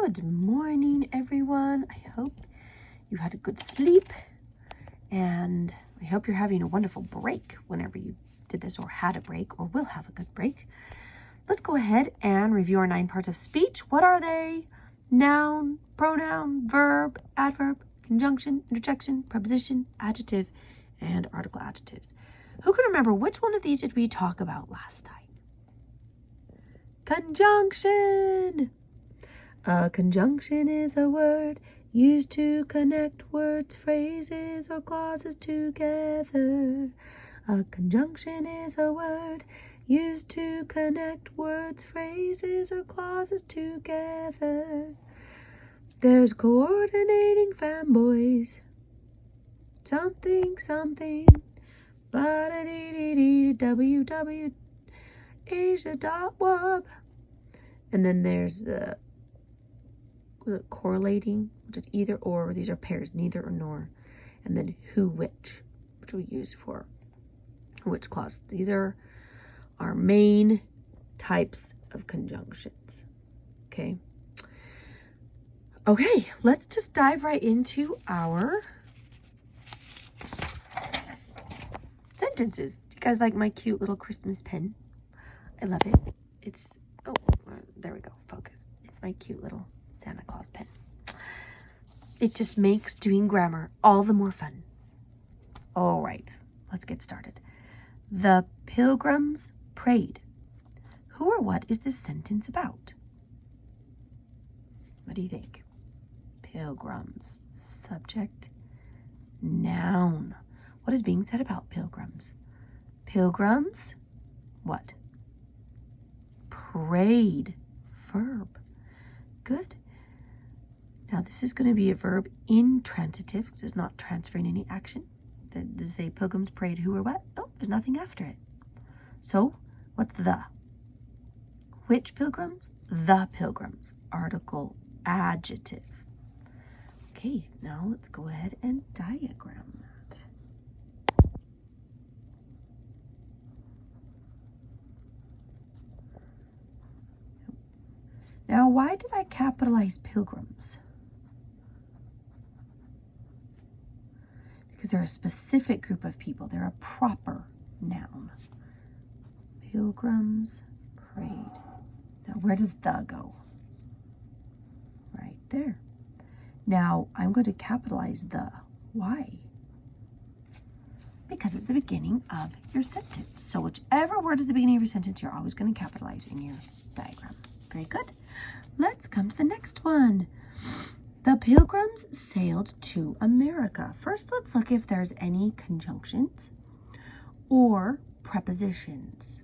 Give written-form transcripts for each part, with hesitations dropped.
Good morning, everyone. I hope you had a good sleep, and I hope you're having a wonderful break whenever you did this or had a break or will have a good break. Let's go ahead and review our 9 parts of speech. What are they? Noun, pronoun, verb, adverb, conjunction, interjection, preposition, adjective, and article adjectives. Who can remember which one of these did we talk about last time? Conjunction! A conjunction is a word used to connect words, phrases, or clauses together. A conjunction is a word used to connect words, phrases, or clauses together. There's coordinating fanboys. Something, something. www. Asia.wub. And then there's the correlating, which is either or. These are pairs, neither or nor. And then who, which we use for which clause. These are our main types of conjunctions. Okay, let's just dive right into our sentences. Do you guys like my cute little Christmas pen? I love it. It's, oh, there we go, focus. It's my cute little Santa Claus pen. It just makes doing grammar all the more fun. All right, let's get started. The pilgrims prayed. Who or what is this sentence about? What do you think? Pilgrims. Subject. Noun. What is being said about pilgrims? Pilgrims, what? Prayed. Verb. Good. Now this is going to be a verb intransitive because it's not transferring any action. Does it say pilgrims prayed who or what? No, there's nothing after it. So what's the? Which pilgrims? The pilgrims. Article adjective. Okay, now let's go ahead and diagram that. Now, why did I capitalize pilgrims? Because they're a specific group of people. They're a proper noun. Pilgrims prayed. Now, where does the go? Right there. Now, I'm going to capitalize the. Why? Because it's the beginning of your sentence. So whichever word is the beginning of your sentence, you're always going to capitalize in your diagram. Very good. Let's come to the next one. The pilgrims sailed to America. First, let's look if there's any conjunctions or prepositions.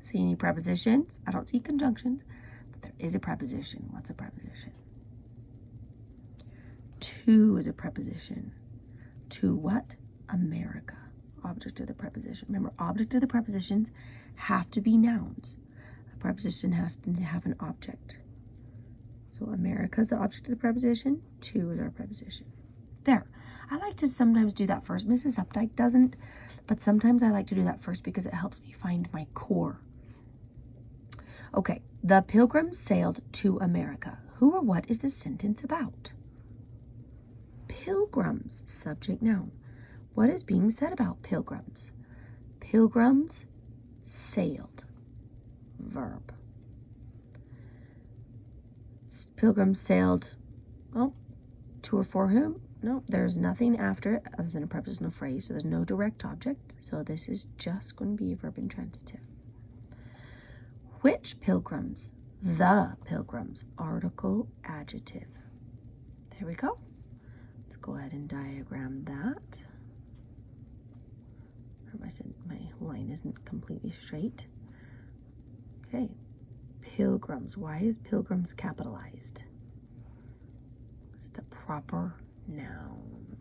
See any prepositions? I don't see conjunctions, but there is a preposition. What's a preposition? To is a preposition. To what? America. Object of the preposition. Remember, object of the prepositions have to be nouns. A preposition has to have an object. So America is the object of the preposition. To is our preposition. There. I like to sometimes do that first. Mrs. Updike doesn't, but sometimes I like to do that first because it helps me find my core. Okay. The pilgrims sailed to America. Who or what is this sentence about? Pilgrims. Subject noun. What is being said about pilgrims? Pilgrims sailed. Verb. Pilgrims sailed, well, to or for whom? No, there's nothing after it other than a prepositional phrase, so there's no direct object. So this is just going to be a verb intransitive. Which pilgrims? The pilgrims. Article adjective. There we go. Let's go ahead and diagram that. I said my line isn't completely straight. Okay. Pilgrims. Why is pilgrims capitalized? It's a proper noun.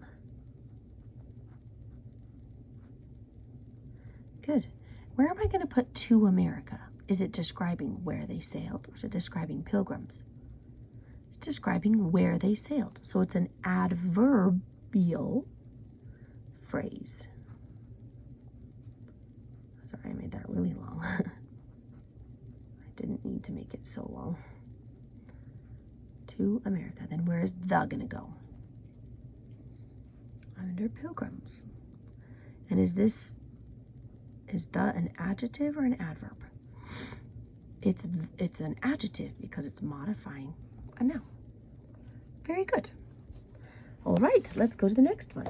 Good. Where am I going to put to America? Is it describing where they sailed, or is it describing pilgrims? It's describing where they sailed. So it's an adverbial phrase. Sorry, I made that really long. I didn't need to make it so long. To America. Then where is the going to go? Under pilgrims. And is the an adjective or an adverb? It's an adjective because it's modifying a noun. Very good. All right, let's go to the next one.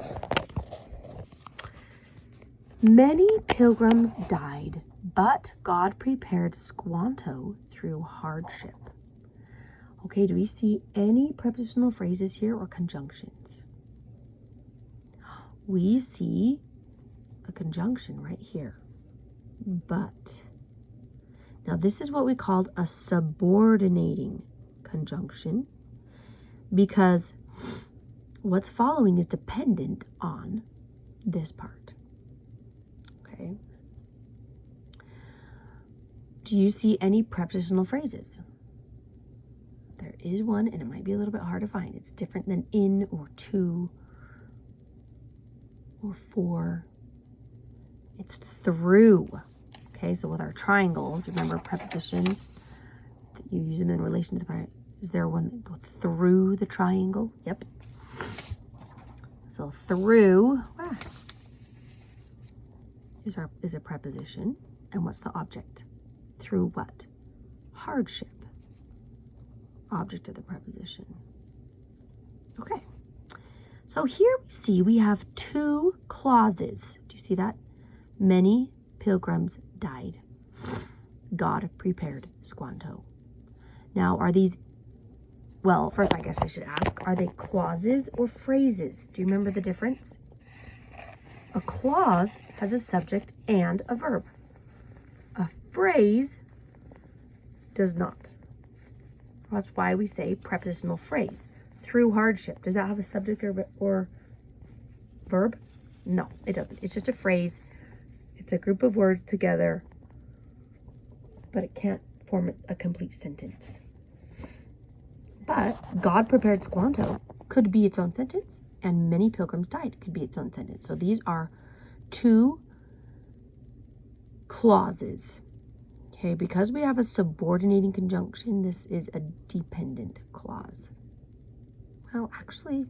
Many pilgrims died, but God prepared Squanto through hardship. Okay, do we see any prepositional phrases here or conjunctions? We see a conjunction right here, but. Now this is what we called a subordinating conjunction because what's following is dependent on this part. Okay. Do you see any prepositional phrases? There is one, and it might be a little bit hard to find. It's different than in or to or for. It's through. Okay, so with our triangles, remember prepositions, you use them in relation to the part. Is there one that goes through the triangle? Yep. So through is a preposition. And what's the object? Through what? Hardship. Object of the preposition. Okay. So here we see we have two clauses. Do you see that? Many pilgrims died. God prepared Squanto. Now, are these, well, first I guess I should ask, are they clauses or phrases? Do you remember the difference? A clause has a subject and a verb. A phrase does not. That's why we say prepositional phrase. Through hardship. Does that have a subject or verb? No, it doesn't. It's just a phrase. It's a group of words together, but it can't form a complete sentence. But God prepared Squanto could be its own sentence, and many pilgrims died could be its own sentence. So these are two clauses. Okay, because we have a subordinating conjunction, this is a dependent clause. Well, actually,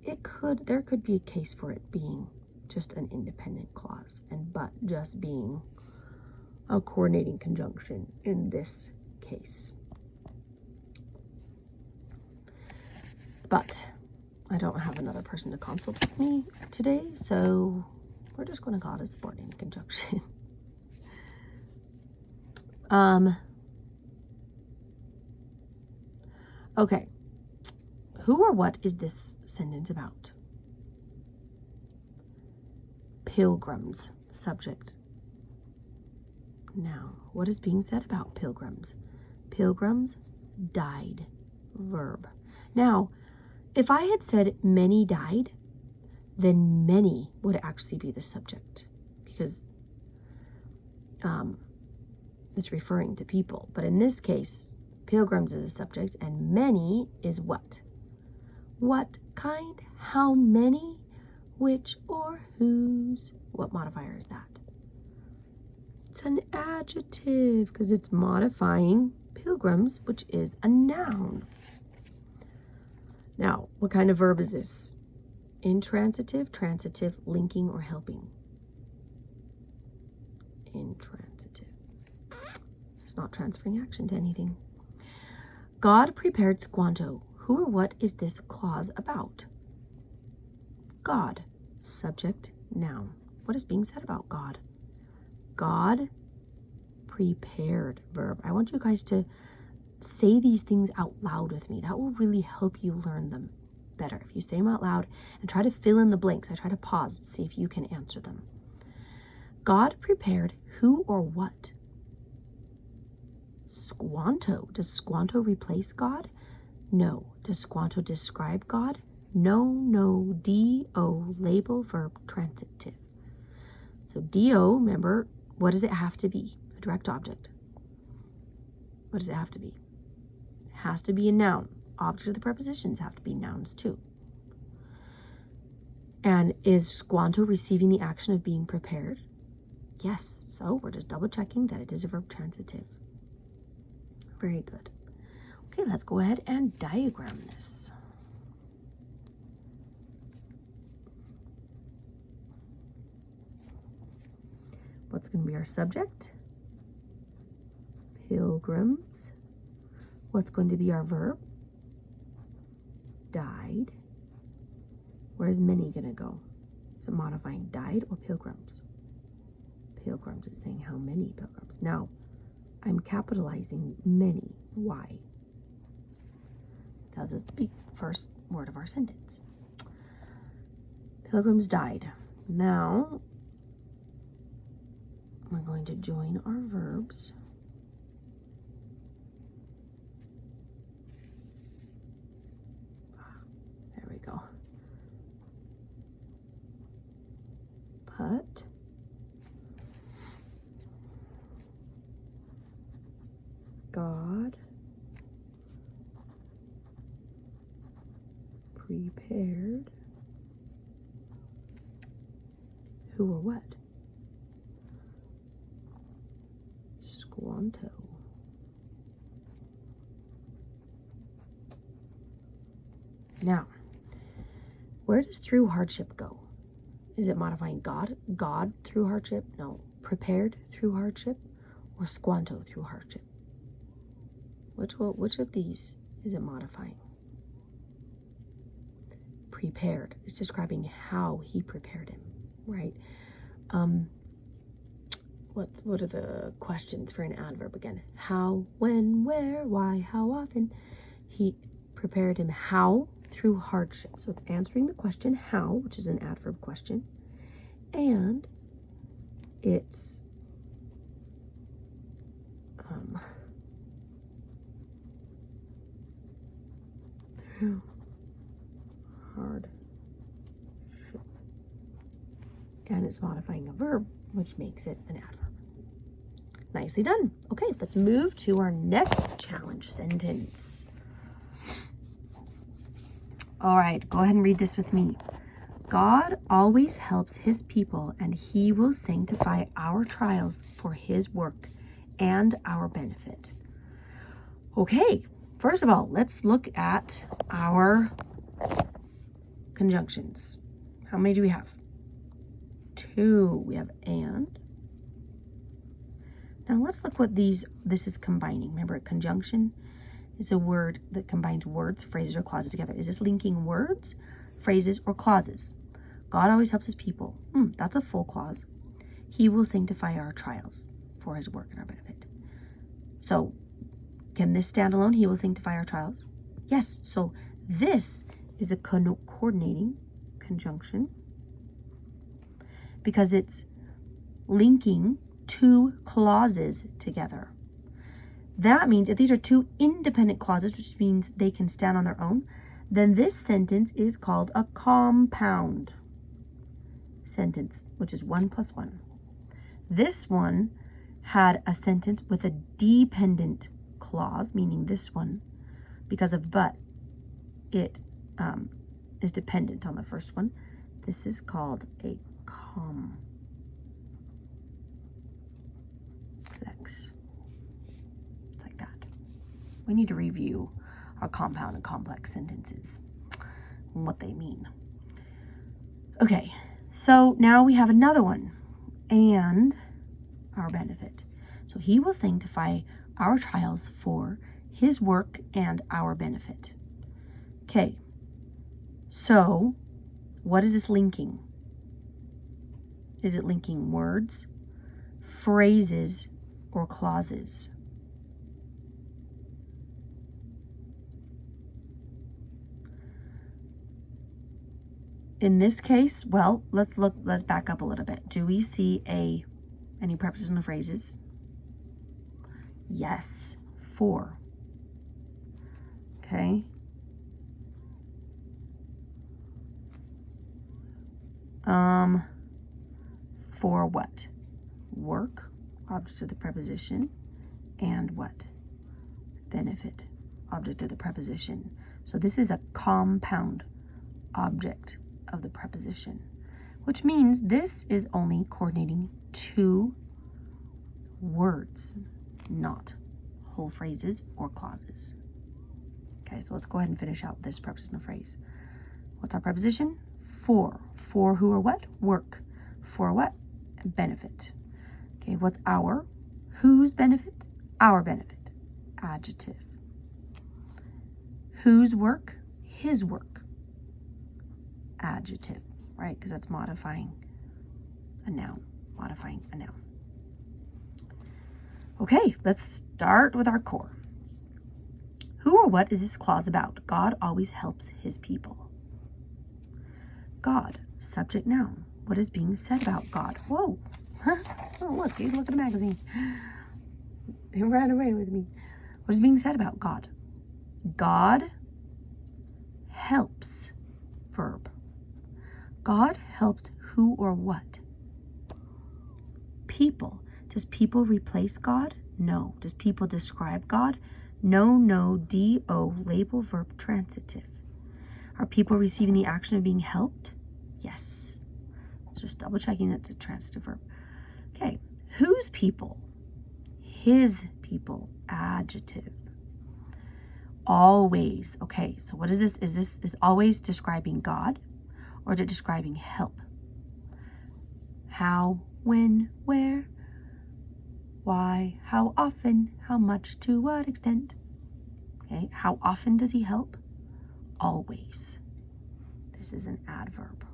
there could be a case for it being just an independent clause, but just being a coordinating conjunction in this case. But I don't have another person to consult with me today, so we're just going to call it a subordinating conjunction. Okay. Who or what is this sentence about? Pilgrims, subject. Now, what is being said about pilgrims? Pilgrims died, verb. Now, if I had said many died, then many would actually be the subject because it's referring to people. But in this case, pilgrims is a subject and many is what? What kind? How many? Which or whose? What modifier is that? It's an adjective because it's modifying pilgrims, which is a noun. Now, what kind of verb is this? Intransitive, transitive, linking, or helping? Intransitive. It's not transferring action to anything. God prepared Squanto. Who or what is this clause about? God. Subject, noun. What is being said about God? God prepared, verb. I want you guys to say these things out loud with me. That will really help you learn them better. If you say them out loud and try to fill in the blanks, I try to pause to see if you can answer them. God prepared who or what? Squanto. Does Squanto replace God? No. Does Squanto describe God? No. D-O, label, verb, transitive. So D-O, remember, what does it have to be? A direct object. What does it have to be? It has to be a noun. Objects of the prepositions have to be nouns too. And is Squanto receiving the action of being prepared? Yes. So we're just double checking that it is a verb transitive. Very good. Okay, let's go ahead and diagram this. What's going to be our subject? Pilgrims. What's going to be our verb? Died. Where is many going to go? Is it modifying died or pilgrims? Pilgrims is saying how many pilgrims. Now, I'm capitalizing many. Why? Because it's the first word of our sentence. Pilgrims died. Now, we're going to join our verbs. There we go. But God prepared who or what? Squanto. Now, where does through hardship go? Is it modifying God? God through hardship? No. Prepared through hardship? Or squanto through hardship? Which of these is it modifying? Prepared. It's describing how he prepared him, right? What are the questions for an adverb again? How, when, where, why, how often? He prepared him how? Through hardship. So it's answering the question how, which is an adverb question, and it's through hardship, and it's modifying a verb, which makes it an adverb. Nicely done. Okay, let's move to our next challenge sentence. All right, go ahead and read this with me. God always helps his people, and he will sanctify our trials for his work and our benefit. Okay, first of all, let's look at our conjunctions. How many do we have? 2. We have and. Now let's look what this is combining. Remember, a conjunction is a word that combines words, phrases, or clauses together. Is this linking words, phrases, or clauses? God always helps his people. That's a full clause. He will sanctify our trials for his work and our benefit. So, can this stand alone? He will sanctify our trials? Yes. So, this is a coordinating conjunction because it's linking 2 clauses together. That means if these are 2 independent clauses, which means they can stand on their own, then this sentence is called a compound sentence, which is 1 plus 1. This one had a sentence with a dependent clause, meaning this one, because of but, it is dependent on the first one. This is called a complex. It's like that. We need to review our compound and complex sentences and what they mean. Okay, so now we have another one, and our benefit. So he will sanctify our trials for his work and our benefit. Okay, so what is this linking? Is it linking words, phrases, or clauses? In this case, well, let's back up a little bit. Do we see any prepositional phrases? Yes, for. Okay. For what? Work, object of the preposition, and what? Benefit, object of the preposition. So this is a compound object of the preposition, which means this is only coordinating 2 words, not whole phrases or clauses. Okay, so let's go ahead and finish out this prepositional phrase. What's our preposition? For. For who or what? Work. For what? Benefit. Okay, what's our? Whose benefit? Our benefit. Adjective. Whose work? His work. Adjective, right? Because that's modifying a noun. Modifying a noun. Okay, let's start with our core. Who or what is this clause about? God always helps his people. God, subject noun. What is being said about God? Whoa. Huh? Oh, look at the magazine. It ran away with me. What is being said about God? God helps, verb. God helps who or what? People. Does people replace God? No. Does people describe God? No, D-O, label, verb, transitive. Are people receiving the action of being helped? Yes. So just double checking that's a transitive verb. Okay. Whose people? His people. Adjective. Always. Okay, so what is this? Is always describing God, or is it describing help? How, when, where, why, how often, how much, to what extent? Okay, how often does he help? Always. This is an adverb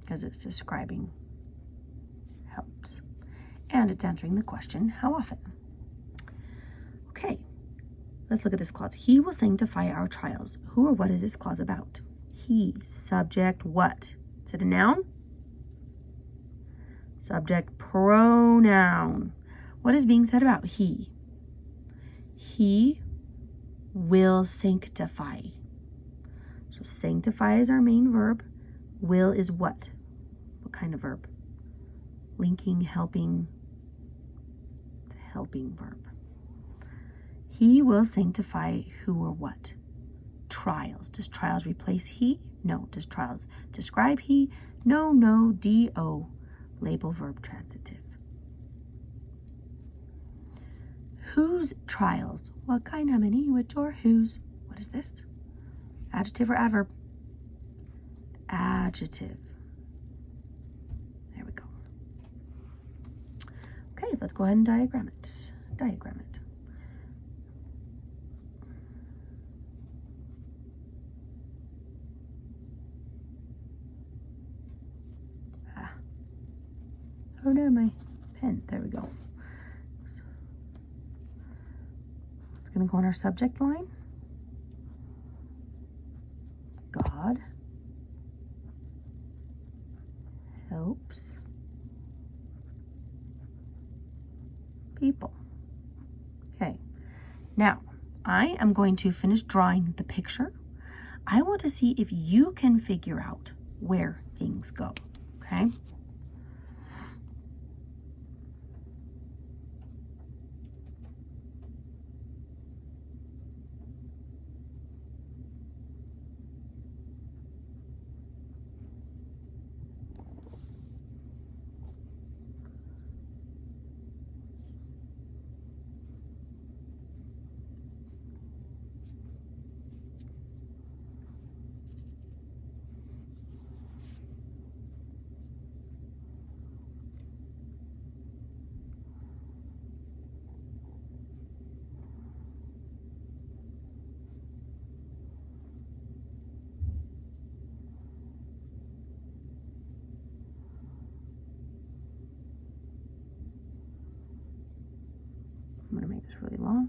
because it's describing helps. And it's answering the question, how often? Okay, let's look at this clause. He will sanctify our trials. Who or what is this clause about? He, subject, what? Is it a noun? Subject, pronoun. What is being said about he? He will sanctify. So sanctify is our main verb. Will is what? What kind of verb? Linking, helping. It's a helping verb. He will sanctify who or what? Trials. Does trials replace he? No. Does trials describe he? No, D-O, label, verb, transitive. Whose trials? What kind, how many, which, or whose? What is this? Adjective or adverb? Adjective. There we go. Okay, let's go ahead and diagram it. Diagram it. Oh no, my pen. There we go. It's going to go on our subject line. God helps people. Okay. Now, I am going to finish drawing the picture. I want to see if you can figure out where things go. Okay? I'm going to make this really long.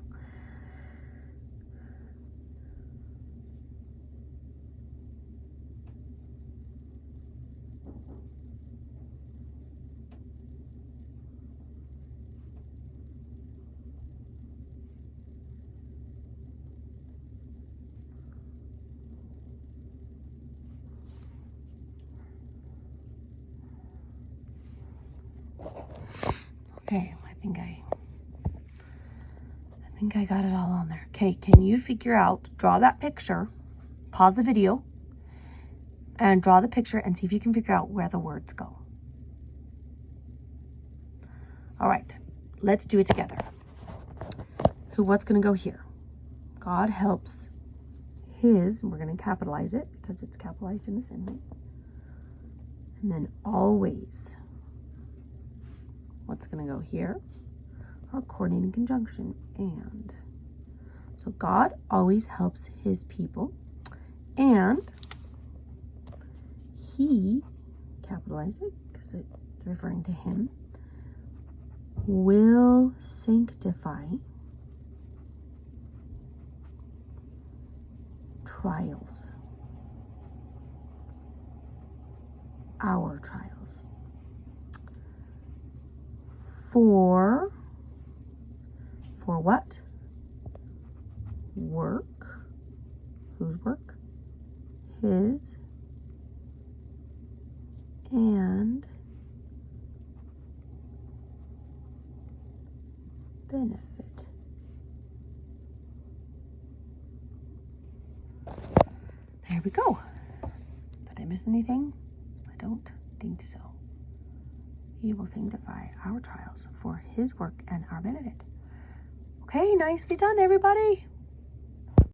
Okay, I think I got it all on there. Okay, can you figure out, draw that picture, pause the video, and draw the picture and see if you can figure out where the words go. All right, let's do it together. what's going to go here? God helps his, we're going to capitalize it because it's capitalized in the symbol. And then always, what's going to go here? Our coordinating conjunction, and. So God always helps his people, and he, capitalize it because it's referring to him, will sanctify trials, our trials, for what? Work. Whose work? His. And benefit. There we go. Did I miss anything? I don't think so. He will sanctify our trials for his work and our benefit. Okay, nicely done, everybody.